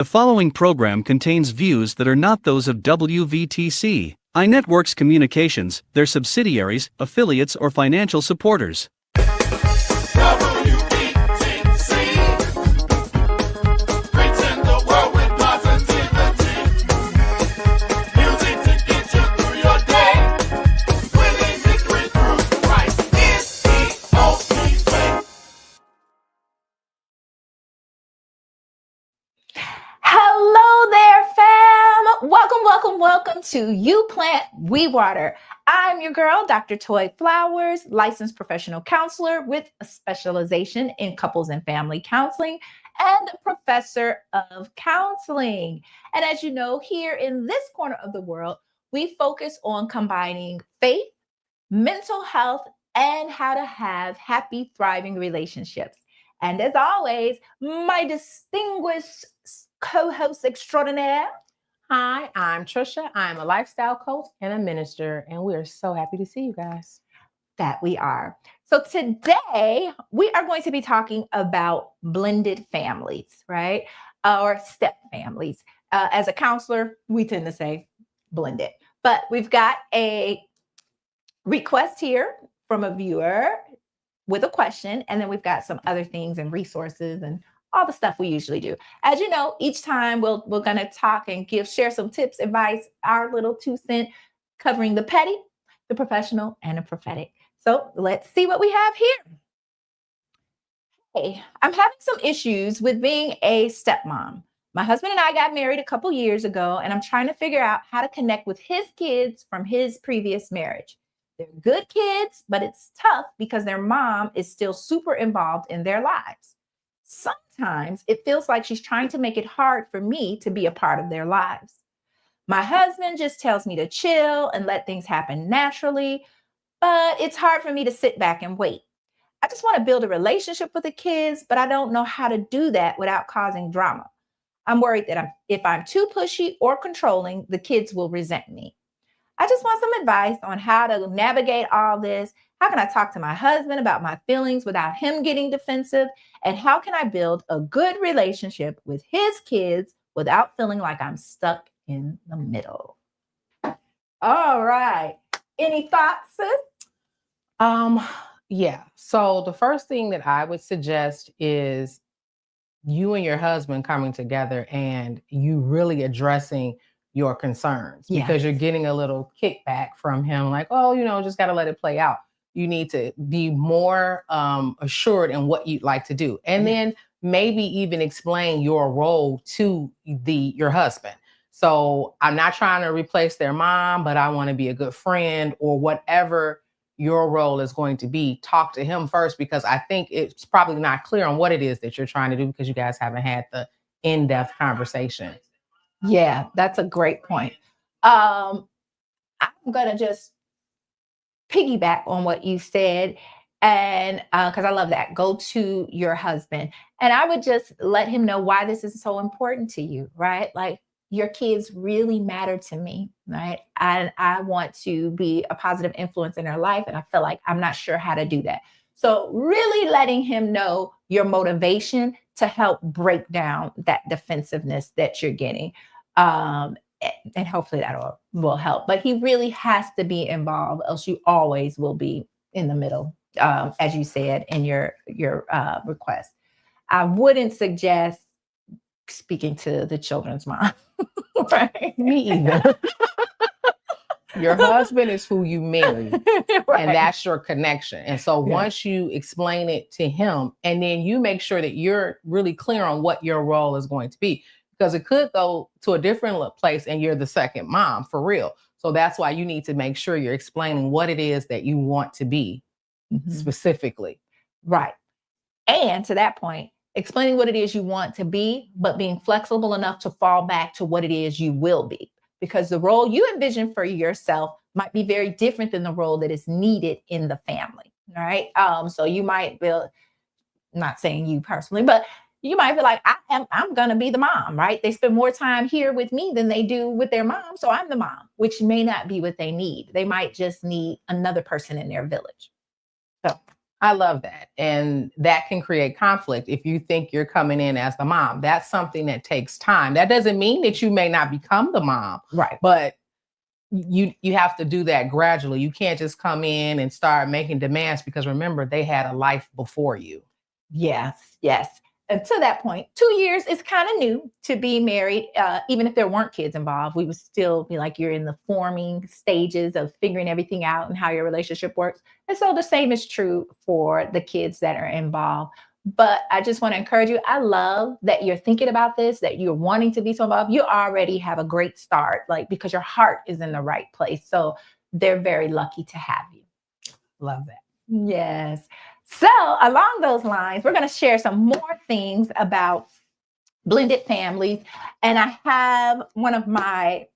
The following program contains views that are not those of WVTC, iNetworks Communications, their subsidiaries, affiliates, or financial supporters. WBTC, reaching the world with positivity. Music to get you through your day. Winning victory through Christ is the only way. Hello there, fam. Welcome to You Plant, We Water. I'm your girl, Dr. Toy Flowers, licensed professional counselor with a specialization in couples and family counseling and professor of counseling. And as you know, here in this corner of the world, we focus on combining faith, mental health, and how to have happy, thriving relationships. And as always, my distinguished co-host extraordinaire. Hi, I'm Trisha. I'm a lifestyle coach and a minister, and we are so happy to see you guys. That we are. So today we are going to be talking about blended families, right? Or step families. As a counselor, we tend to say blended, but we've got a request here from a viewer with a question, and then we've got some other things and resources and all the stuff we usually do. As you know, each time we're going to talk and share some tips, advice, our little 2 cents, covering the petty, the professional, and the prophetic. So let's see what we have here. Hey, I'm having some issues with being a stepmom. My husband and I got married a couple years ago, and I'm trying to figure out how to connect with his kids from his previous marriage. They're good kids, but it's tough because their mom is still super involved in their lives. Sometimes it feels like she's trying to make it hard for me to be a part of their lives. My husband just tells me to chill and let things happen naturally, but it's hard for me to sit back and wait. I just want to build a relationship with the kids, but I don't know how to do that without causing drama. I'm worried that if I'm too pushy or controlling, the kids will resent me. I just want some advice on how to navigate all this. How can I talk to my husband about my feelings without him getting defensive? And how can I build a good relationship with his kids without feeling like I'm stuck in the middle? All right. Any thoughts, sis? Yeah. So the first thing that I would suggest is you and your husband coming together and you really addressing your concerns, because you're getting a little kickback from him, like, oh, just got to let it play out. You need to be more assured in what you'd like to do. And then maybe even explain your role to your husband. So I'm not trying to replace their mom, but I want to be a good friend, or whatever your role is going to be. Talk to him first, because I think it's probably not clear on what it is that you're trying to do, because you guys haven't had the in-depth conversation. Yeah, that's a great point. I'm going to just piggyback on what you said, and because I love that. Go to your husband, and I would just let him know why this is so important to you, right? Like, your kids really matter to me, right? And I want to be a positive influence in their life, and I feel like I'm not sure how to do that. So really letting him know your motivation to help break down that defensiveness that you're getting. And hopefully that will help. But he really has to be involved, else you always will be in the middle, as you said in your request. I wouldn't suggest speaking to the children's mom. Right? Me either. Your husband is who you marry, Right. and that's your connection. And so once you explain it to him, and then you make sure that you're really clear on what your role is going to be, because it could go to a different place and you're the second mom for real. So that's why you need to make sure you're explaining what it is that you want to be specifically. Right. And to that point, explaining what it is you want to be, but being flexible enough to fall back to what it is you will be. Because the role you envision for yourself might be very different than the role that is needed in the family. Right. So you might be, not saying you personally, but you might be like, I'm going to be the mom, right? They spend more time here with me than they do with their mom. So I'm the mom, which may not be what they need. They might just need another person in their village. So I love that. And that can create conflict if you think you're coming in as the mom. That's something that takes time. That doesn't mean that you may not become the mom, Right. but you have to do that gradually. You can't just come in and start making demands because remember, they had a life before you. Yes, yes. And to that point, 2 years is kind of new to be married. Even if there weren't kids involved, we would still be like you're in the forming stages of figuring everything out and how your relationship works. And so the same is true for the kids that are involved. But I just want to encourage you. I love that you're thinking about this, that you're wanting to be so involved. You already have a great start, like because your heart is in the right place. So they're very lucky to have you. Love that. Yes. So, along those lines, we're going to share some more things about blended families. And I have one of my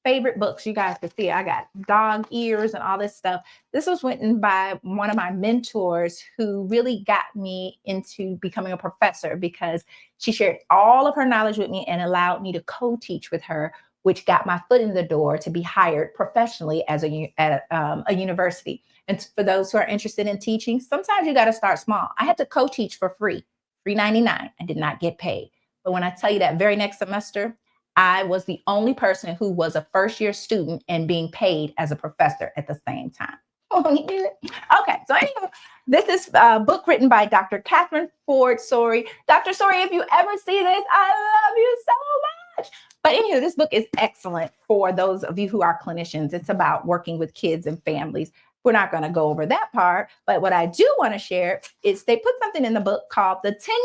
favorite books. You guys can see I got dog ears and all this stuff. This was written by one of my mentors who really got me into becoming a professor because she shared all of her knowledge with me and allowed me to co-teach with her, which got my foot in the door to be hired professionally as at a university. And for those who are interested in teaching, sometimes you got to start small. I had to co-teach for free, $3.99. I did not get paid. But when I tell you that very next semester, I was the only person who was a first-year student and being paid as a professor at the same time. Okay, so anyway, this is a book written by Dr. Catherine Ford Sorey. Dr. Sorey, if you ever see this, I love you so much. But anyway, this book is excellent for those of you who are clinicians. It's about working with kids and families. We're not going to go over that part, but what I do want to share is they put something in the book called the 10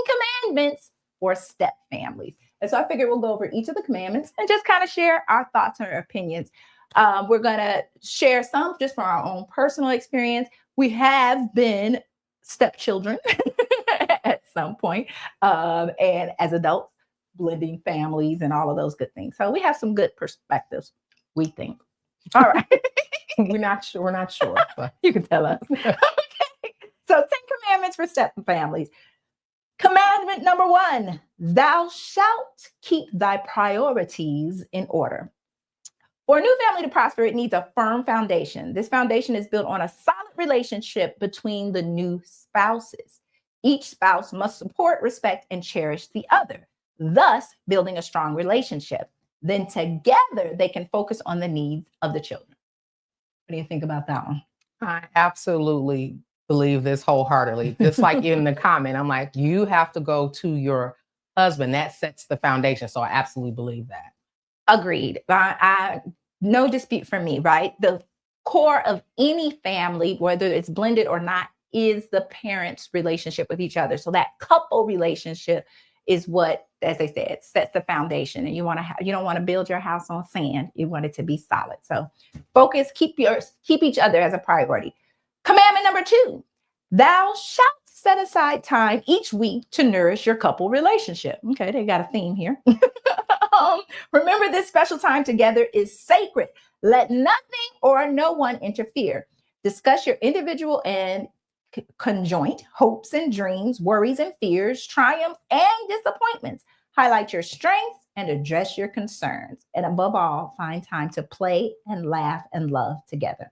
Commandments for Step Families. And so I figured we'll go over each of the commandments and just kind of share our thoughts and our opinions. We're going to share some just from our own personal experience. We have been stepchildren at some point, and as adults, blending families and all of those good things. So we have some good perspectives, we think. All right. We're not sure. But You can tell us. Okay. So 10 commandments for step families. Commandment number 1, thou shalt keep thy priorities in order. For a new family to prosper, it needs a firm foundation. This foundation is built on a solid relationship between the new spouses. Each spouse must support, respect, and cherish the other, thus building a strong relationship. Then together they can focus on the needs of the children. What do you think about that one? I absolutely believe this wholeheartedly. Just like in the comment, I'm like, you have to go to your husband. That sets the foundation. So I absolutely believe that. Agreed. No dispute from me, right? The core of any family, whether it's blended or not, is the parents' relationship with each other. So that couple relationship is what, as they said, sets the foundation. And you don't want to build your house on sand. You want it to be solid. So focus, keep each other as a priority. Commandment number 2, thou shalt set aside time each week to nourish your couple relationship. Okay, they got a theme here. Remember, this special time together is sacred. Let nothing or no one interfere. Discuss your individual and conjoint hopes and dreams, worries and fears, triumphs and disappointments. Highlight your strengths and address your concerns. And above all, find time to play and laugh and love together.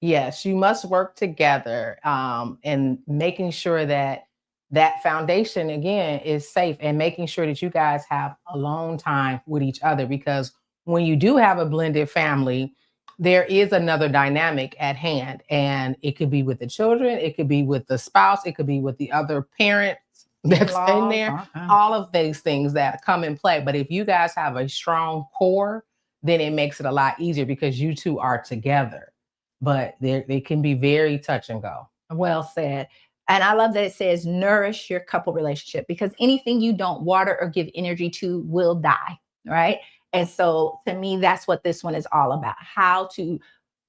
Yes, you must work together and making sure that that foundation, again, is safe and making sure that you guys have alone time with each other. Because when you do have a blended family, there is another dynamic at hand. And it could be with the children, it could be with the spouse, it could be with the other parents that's in there, all of these things that come in play. But if you guys have a strong core, then it makes it a lot easier because you two are together. But they can be very touch and go. Well said. And I love that it says nourish your couple relationship, because anything you don't water or give energy to will die, right? And so to me, that's what this one is all about, how to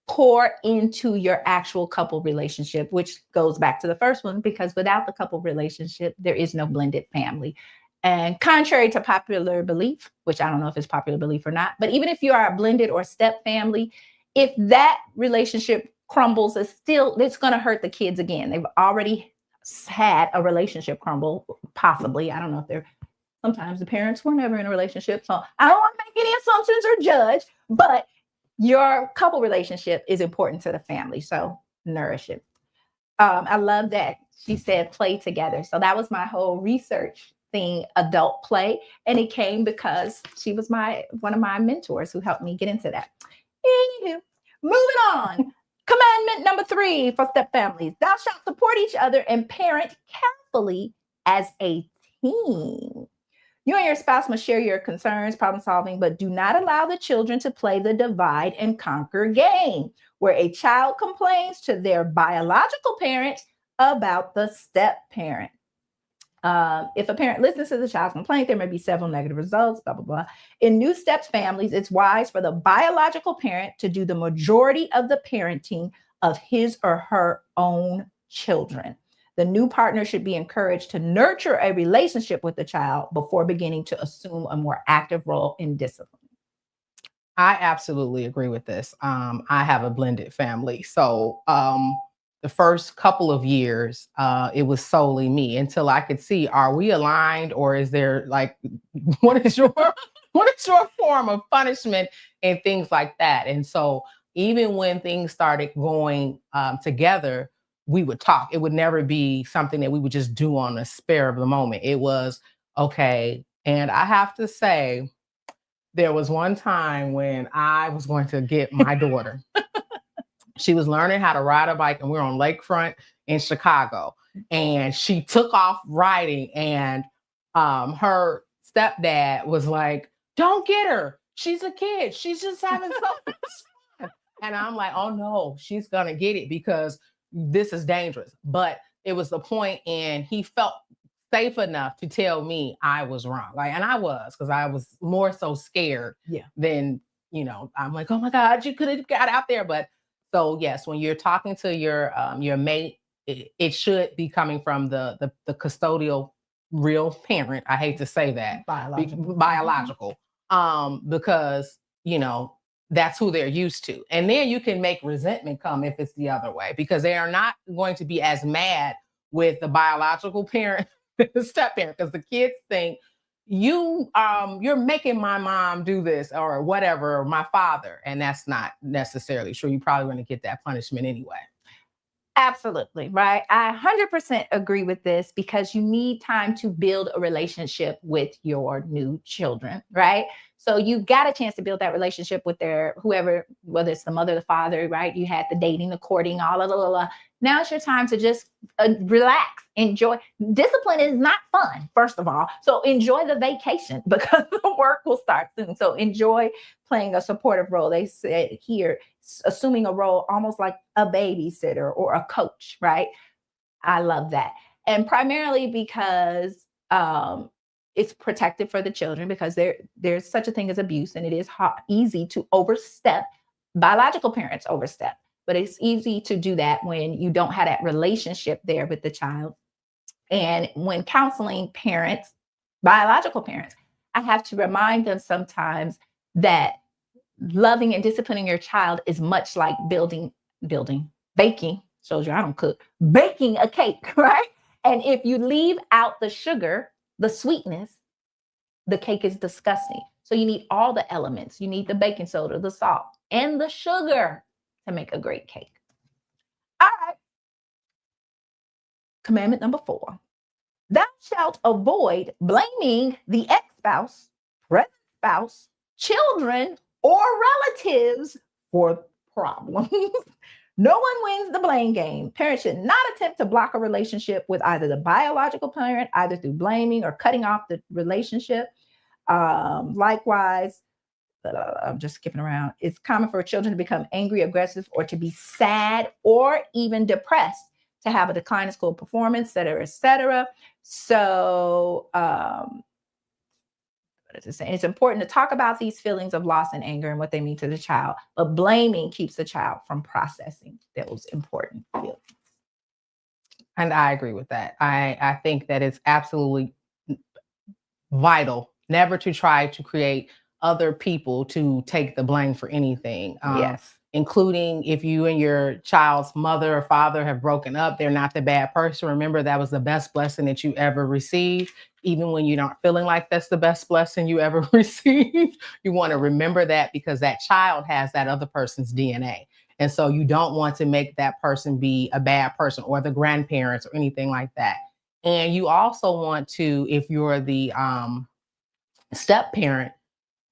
pour into your actual couple relationship, which goes back to the first one, because without the couple relationship, there is no blended family. And contrary to popular belief, which I don't know if it's popular belief or not, but even if you are a blended or step family, if that relationship crumbles, it's going to hurt the kids again. They've already had a relationship crumble, possibly. I don't know if sometimes the parents were never in a relationship. So I don't want to make any assumptions or judge, but your couple relationship is important to the family. So nourish it. I love that she said play together. So that was my whole research thing, adult play. And it came because she was one of my mentors who helped me get into that. Anywho, moving on. Commandment number 3 for step families. Thou shalt support each other and parent carefully as a team. You and your spouse must share your concerns, problem solving, but do not allow the children to play the divide and conquer game, where a child complains to their biological parent about the step parent. If a parent listens to the child's complaint, there may be several negative results, blah, blah, blah. In new steps families, it's wise for the biological parent to do the majority of the parenting of his or her own children. The new partner should be encouraged to nurture a relationship with the child before beginning to assume a more active role in discipline. I absolutely agree with this. I have a blended family. So the first couple of years, it was solely me until I could see, are we aligned, or is there like, what is your form of punishment and things like that? And so even when things started going together, we would talk. It would never be something that we would just do on the spur of the moment. It was, okay. And I have to say, there was one time when I was going to get my daughter. She was learning how to ride a bike, and we were on Lakefront in Chicago. And she took off riding, and her stepdad was like, don't get her. She's a kid. She's just having so much fun. And I'm like, oh no, she's going to get it because this is dangerous. But it was the point, and he felt safe enough to tell me I was wrong. And I was, because I was more so scared than, I'm like, oh my God, you could have got out there. But so yes, when you're talking to your mate, it should be coming from the custodial real parent. I hate to say that. Biological. Because, that's who they're used to. And then you can make resentment come if it's the other way, because they are not going to be as mad with the biological parent, the step parent, because the kids think you're making my mom do this or whatever, or my father. And that's not necessarily true. You're probably going to get that punishment anyway. Absolutely, right? I 100% agree with this, because you need time to build a relationship with your new children, right? So you got a chance to build that relationship with whoever, whether it's the mother, the father, right? You had the dating, the courting, all of the. Now it's your time to just relax, enjoy. Discipline is not fun, first of all. So enjoy the vacation, because the work will start soon. So enjoy playing a supportive role. They said here, assuming a role almost like a babysitter or a coach, right? I love that. And primarily because it's protected for the children, because there's such a thing as abuse, and it is easy to overstep. Biological parents overstep, but it's easy to do that when you don't have that relationship there with the child. And when counseling parents, biological parents, I have to remind them sometimes that loving and disciplining your child is much like baking, shows you I don't cook, baking a cake, right? And if you leave out the sugar, the sweetness, the cake is disgusting. So you need all the elements. You need the baking soda, the salt, and the sugar to make a great cake. All right. Commandment number 4. Thou shalt avoid blaming the ex-spouse, present spouse, children, or relatives for problems. No one wins the blame game. Parents should not attempt to block a relationship with either the biological parent, either through blaming or cutting off the relationship. Likewise, I'm just skipping around. It's common for children to become angry, aggressive, or to be sad or even depressed, to have a decline in school performance, et cetera, et cetera. So, it's important to talk about these feelings of loss and anger and what they mean to the child, but blaming keeps the child from processing those important feelings. And I agree with that. I think that it's absolutely vital never to try to create other people to take the blame for anything. Yes. Including if you and your child's mother or father have broken up, they're not the bad person. Remember, that was the best blessing that you ever received. Even when you're not feeling like that's the best blessing you ever received, you want to remember that, because that child has that other person's DNA. And so you don't want to make that person be a bad person, or the grandparents or anything like that. And you also want to, if you're the step parent,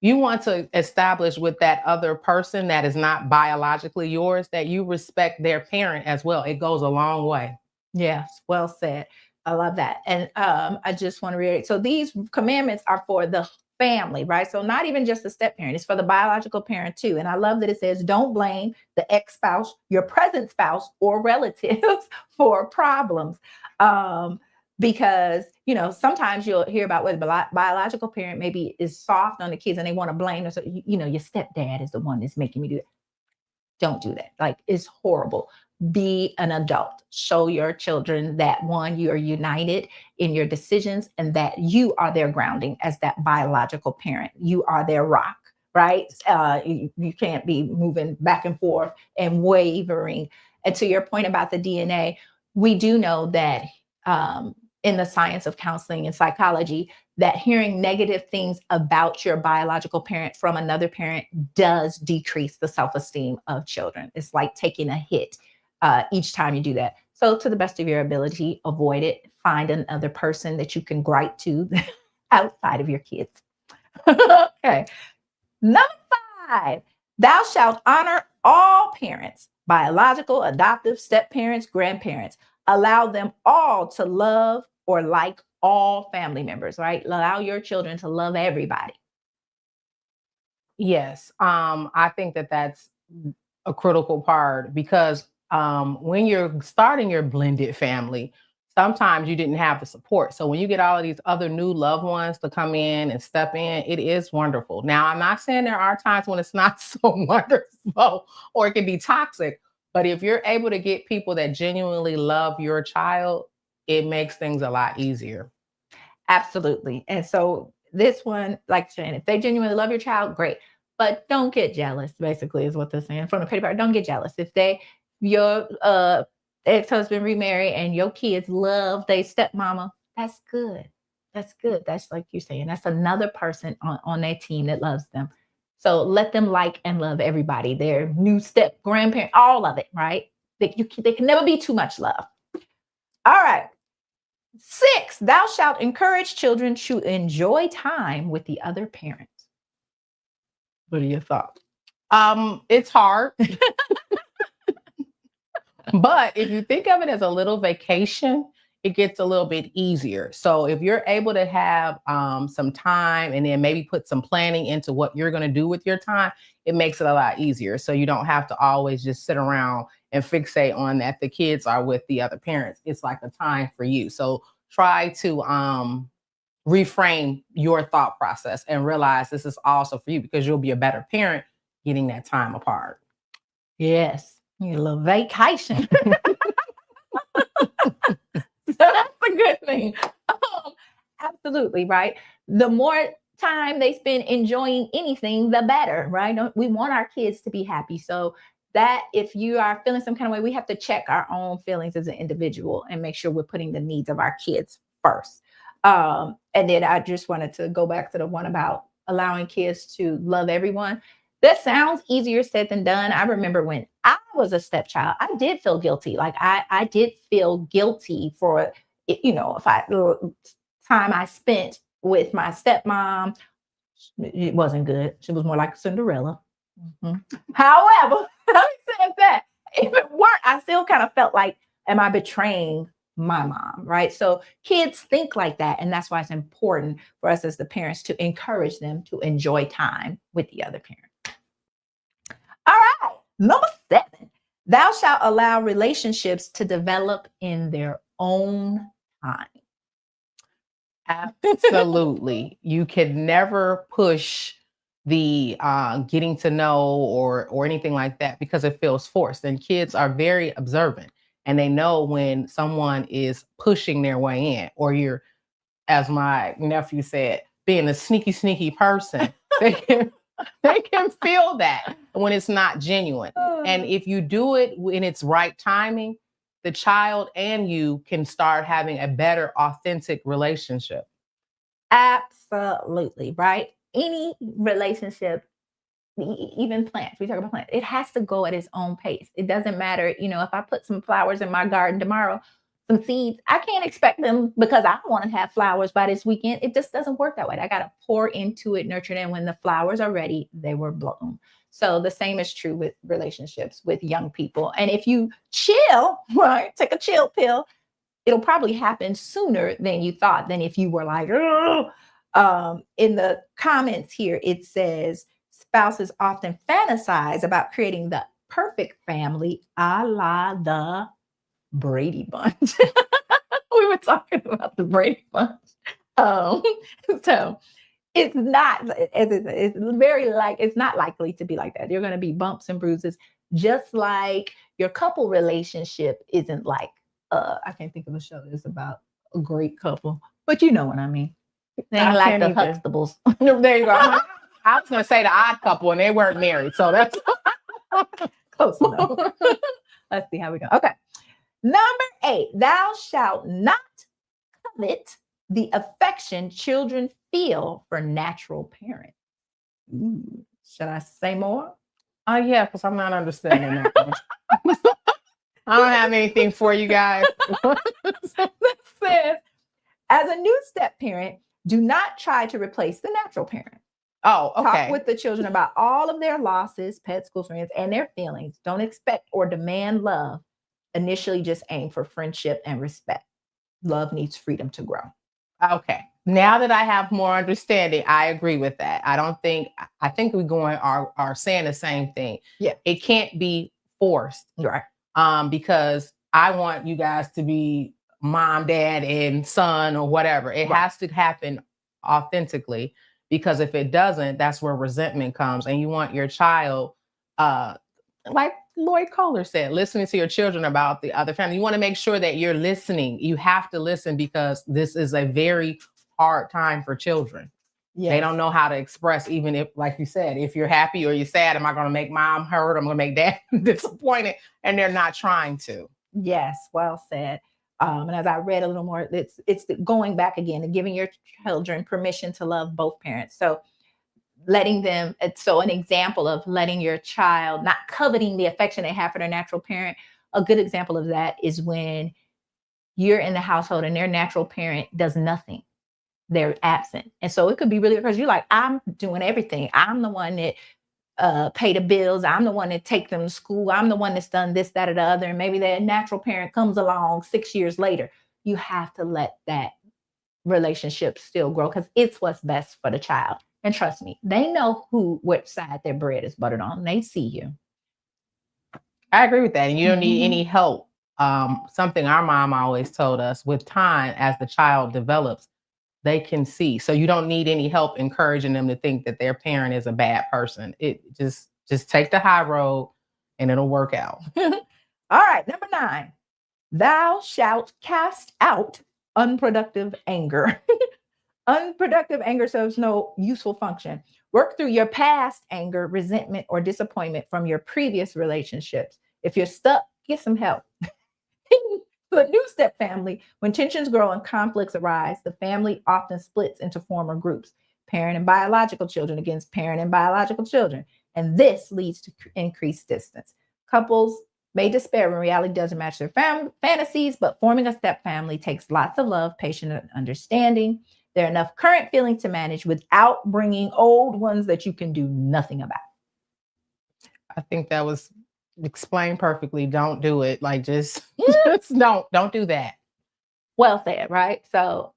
you want to establish with that other person that is not biologically yours that you respect their parent as well. It goes a long way. Yes, well said. I love that. And I just want to reiterate. So these commandments are for the family, right? So not even just the step parent, it's for the biological parent too. And I love that it says, don't blame the ex-spouse, your present spouse, or relatives for problems. Because, sometimes you'll hear about whether biological parent maybe is soft on the kids and they want to blame them. So, your stepdad is the one that's making me do it. Don't do that. Like, it's horrible. Be an adult. Show your children that, one, you are united in your decisions and that you are their grounding as that biological parent. You are their rock, right? You can't be moving back and forth and wavering. And to your point about the DNA, we do know that in the science of counseling and psychology, that hearing negative things about your biological parent from another parent does decrease the self-esteem of children. It's like taking a hit each time you do that. So to the best of your ability, avoid it. Find another person that you can gripe to outside of your kids. Okay. Number 5, thou shalt honor all parents, biological, adoptive, step parents, grandparents. Allow them all to love or like all family members, right? Allow your children to love everybody. Yes, I think that that's a critical part, because when you're starting your blended family, sometimes you didn't have the support. So when you get all of these other new loved ones to come in and step in, it is wonderful. Now, I'm not saying there are times when it's not so wonderful or it can be toxic, but if you're able to get people that genuinely love your child, it makes things a lot easier. Absolutely. And so this one, like saying, if they genuinely love your child, great. But don't get jealous, basically, is what they're saying from the petty part. Don't get jealous. If your ex-husband remarry and your kids love their stepmama, that's good. That's good. That's like you're saying, that's another person on their team that loves them. So let them like and love everybody, their new step grandparent, all of it, right? They can never be too much love. All right. 6, thou shalt encourage children to enjoy time with the other parent. What are your thoughts? It's hard. But if you think of it as a little vacation, it gets a little bit easier. So if you're able to have some time and then maybe put some planning into what you're going to do with your time, it makes it a lot easier. So you don't have to always just sit around and fixate on that the kids are with the other parents. It's like a time for you. So try to reframe your thought process and realize this is also for you, because you'll be a better parent getting that time apart. Yes, you a little vacation. So that's a good thing. Absolutely, right? The more time they spend enjoying anything, the better, right? We want our kids to be happy. So that if you are feeling some kind of way, we have to check our own feelings as an individual and make sure we're putting the needs of our kids first. And then I just wanted to go back to the one about allowing kids to love everyone. That sounds easier said than done. I remember when I was a stepchild, I did feel guilty. Like I did feel guilty for, if the time I spent with my stepmom, it wasn't good. She was more like Cinderella. Mm-hmm. However, having said that, if it weren't, I still kind of felt like, am I betraying my mom, right? So kids think like that. And that's why it's important for us as the parents to encourage them to enjoy time with the other parent. All right. Number 7, thou shalt allow relationships to develop in their own time. Absolutely. You can never push the getting to know or anything like that, because it feels forced. And kids are very observant, and they know when someone is pushing their way in, or you're, as my nephew said, being a sneaky person. They can feel that when it's not genuine. And if you do it in its right timing, the child and you can start having a better, authentic relationship. Absolutely, right? Any relationship even plants, we talk about plants, it has to go at its own pace. It doesn't matter, if I put some flowers in my garden tomorrow, some seeds, I can't expect them because I want to have flowers by this weekend. It just doesn't work that way. I got to pour into it, nurture it, and when the flowers are ready, they were blown. So the same is true with relationships with young people. And if you chill, right, take a chill pill, it'll probably happen sooner than you thought, than if you were like, in the comments here, it says spouses often fantasize about creating the perfect family a la the Brady Bunch. We were talking about the Brady Bunch. So it's not, it's very it's not likely to be like that. You're going to be bumps and bruises, just like your couple relationship isn't like, I can't think of a show that's about a great couple, but you know what I mean. They ain't like the Huxtables. There you go. I was going to say the Odd Couple, and they weren't married, so that's close enough. Let's see how we go. Okay. Number 8, thou shalt not covet the affection children feel for natural parents. Ooh, should I say more? Yeah, because I'm not understanding that one. I don't have anything for you guys. That says, as a new step parent, do not try to replace the natural parent. Oh, okay. Talk with the children about all of their losses, pet, school friends, and their feelings. Don't expect or demand love. Initially, just aim for friendship and respect. Love needs freedom to grow. Okay. Now that I have more understanding, I agree with that. I think we are saying the same thing. Yeah. It can't be forced. Right. Because I want you guys to be mom, dad, and son or whatever. It has to happen authentically, because if it doesn't, that's where resentment comes. And you want your child, like Lloyd Kohler said, listening to your children about the other family. You want to make sure that you're listening. You have to listen, because this is a very hard time for children. Yes. They don't know how to express, even if, like you said, if you're happy or you're sad, am I going to make mom hurt? I'm going to make dad disappointed, and they're not trying to. Yes, well said. And as I read a little more, it's going back again and giving your children permission to love both parents. So letting them, so an example of letting your child, not coveting the affection they have for their natural parent. A good example of that is when you're in the household and their natural parent does nothing. They're absent. And so it could be really, because you're like, I'm doing everything. I'm the one that pay the bills. I'm the one that take them to school. I'm the one that's done this, that, or the other. And maybe their natural parent comes along 6 years later. You have to let that relationship still grow, because it's what's best for the child. And trust me, they know which side their bread is buttered on. They see you. I agree with that. And you don't need any help. Something our mom always told us, with time, as the child develops, they can see. So you don't need any help encouraging them to think that their parent is a bad person. It just take the high road and it'll work out. All right. Number 9, thou shalt cast out unproductive anger. Unproductive anger serves no useful function. Work through your past anger, resentment, or disappointment from your previous relationships. If you're stuck, get some help. For a new step family, when tensions grow and conflicts arise, the family often splits into former groups: parent and biological children against parent and biological children. And this leads to increased distance. Couples may despair when reality doesn't match their fantasies, but forming a step family takes lots of love, patience, and understanding. There are enough current feelings to manage without bringing old ones that you can do nothing about. I think that was explained perfectly. Don't do it. Like, just don't do that. Well said, right? So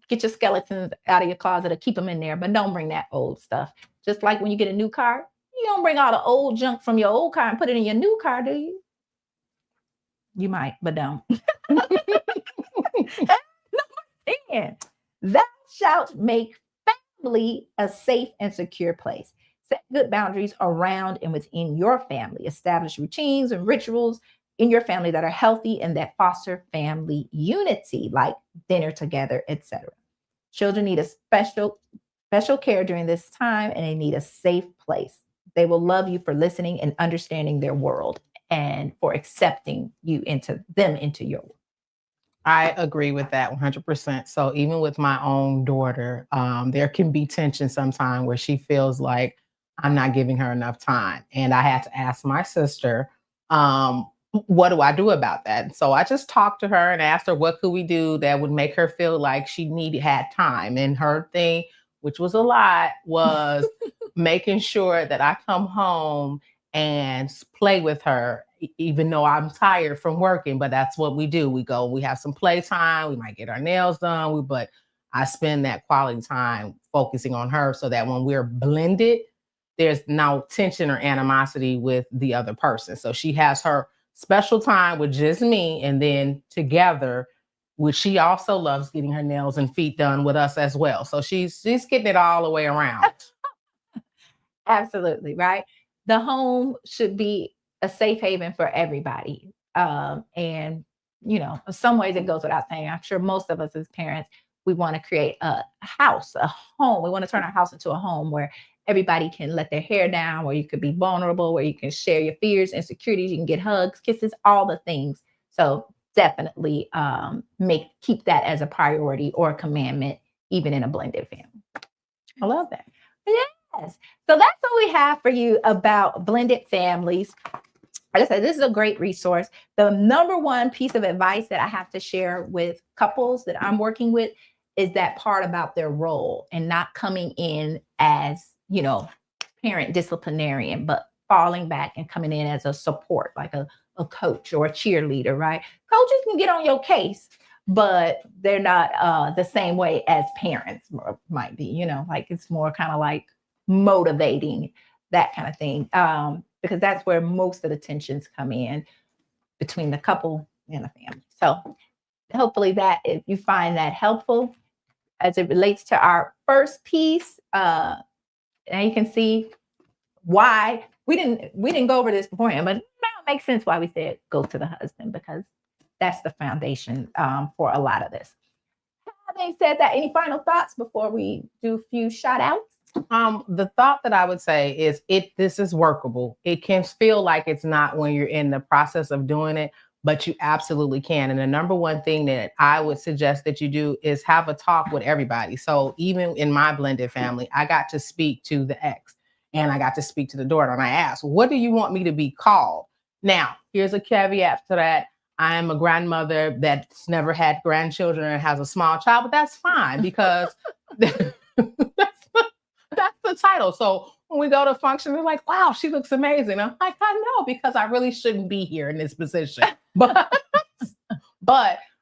get your skeletons out of your closet or keep them in there, but don't bring that old stuff. Just like when you get a new car, you don't bring all the old junk from your old car and put it in your new car, do you? You might, but don't. Number 10, thou shalt make family a safe and secure place. Set good boundaries around and within your family. Establish routines and rituals in your family that are healthy and that foster family unity, like dinner together, etc. Children need a special care during this time, and they need a safe place. They will love you for listening and understanding their world, and for accepting you into your world. I agree with that 100%. So even with my own daughter, there can be tension sometimes where she feels like I'm not giving her enough time. And I had to ask my sister, what do I do about that? So I just talked to her and asked her what could we do that would make her feel like she had time. And her thing, which was a lot, was making sure that I come home and play with her, even though I'm tired from working. But that's what we do. We have some playtime. We might get our nails done. But I spend that quality time focusing on her so that when we're blended, there's no tension or animosity with the other person. So she has her special time with just me, and then together, which she also loves getting her nails and feet done with us as well. So she's getting it all the way around. Absolutely, right? The home should be a safe haven for everybody. And, you know, in some ways it goes without saying. I'm sure most of us as parents, we want to create a house, a home. We want to turn our house into a home where everybody can let their hair down, where you could be vulnerable, where you can share your fears, insecurities, you can get hugs, kisses, all the things. So definitely keep that as a priority or a commandment, even in a blended family. I love that. Yes. So that's what we have for you about blended families. Like I said, this is a great resource. The number one piece of advice that I have to share with couples that I'm working with is that part about their role and not coming in as, you know, parent disciplinarian, but falling back and coming in as a support, like a coach or a cheerleader, right? Coaches can get on your case, but they're not the same way as parents might be, you know, like it's more kind of like motivating, that kind of thing. Because that's where most of the tensions come in between the couple and the family. So hopefully that, if you find that helpful as it relates to our first piece, and you can see why we didn't go over this beforehand, but now it makes sense why we said go to the husband, because that's the foundation for a lot of this. Having said that, any final thoughts before we do a few shout outs? The thought that I would say is this is workable. It can feel like it's not when you're in the process of doing it, but you absolutely can. And the number one thing that I would suggest that you do is have a talk with everybody. So even in my blended family, I got to speak to the ex and I got to speak to the daughter. And I asked, what do you want me to be called? Now, here's a caveat to that. I am a grandmother that's never had grandchildren and has a small child, but that's fine because that's the title. So when we go to function, they're like, wow, she looks amazing. I'm like, I know, because I really shouldn't be here in this position. But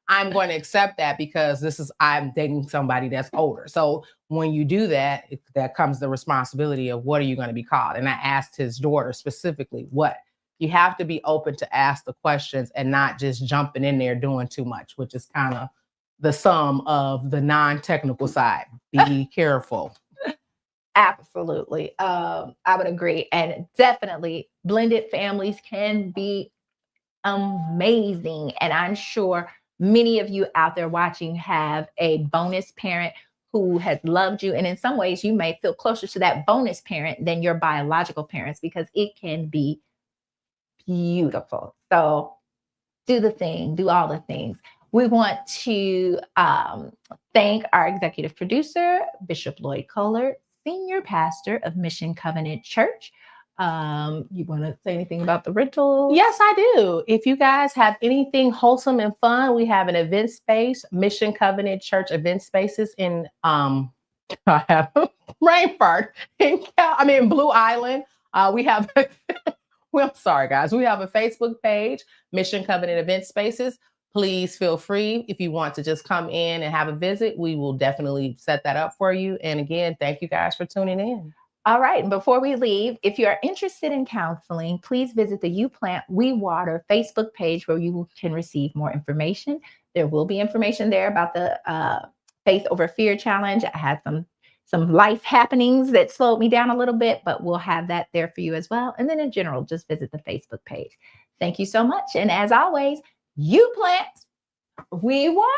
I'm going to accept that because I'm dating somebody that's older. So when you do that, that comes the responsibility of what are you going to be called? And I asked his daughter specifically, what? You have to be open to ask the questions and not just jumping in there doing too much, which is kind of the sum of the non-technical side. Be careful. Absolutely. I would agree. And definitely blended families can be amazing. And I'm sure many of you out there watching have a bonus parent who has loved you. And in some ways, you may feel closer to that bonus parent than your biological parents, because it can be beautiful. So do the thing, do all the things. We want to thank our executive producer, Bishop Lloyd Kohler, senior pastor of Mission Covenant Church. You want to say anything about the rentals? Yes, I do. If you guys have anything wholesome and fun, we have an event space, Mission Covenant Church event spaces in Rainford, in Blue Island. We have, well, I'm sorry, guys. We have a Facebook page, Mission Covenant Event Spaces. Please feel free if you want to just come in and have a visit. We will definitely set that up for you. And again, thank you guys for tuning in. All right. And before we leave, if you are interested in counseling, please visit the You Plant, We Water Facebook page where you can receive more information. There will be information there about the Faith Over Fear Challenge. I had some life happenings that slowed me down a little bit, but we'll have that there for you as well. And then in general, just visit the Facebook page. Thank you so much. And as always, You Plant, We Water.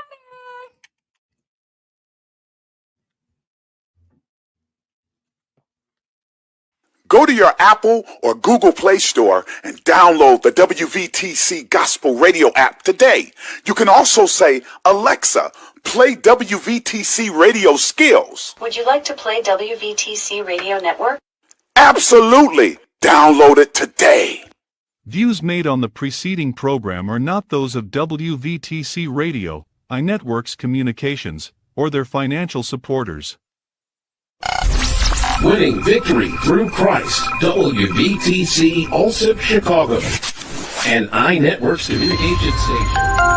Go to your Apple or Google Play Store and download the WVTC Gospel Radio app today. You can also say, Alexa, play WVTC Radio Skills. Would you like to play WVTC Radio Network? Absolutely. Download it today. Views made on the preceding program are not those of WVTC Radio, iNetworks Communications, or their financial supporters. Winning victory through Christ. WVTC Allsip Chicago. An iNetworks communication station.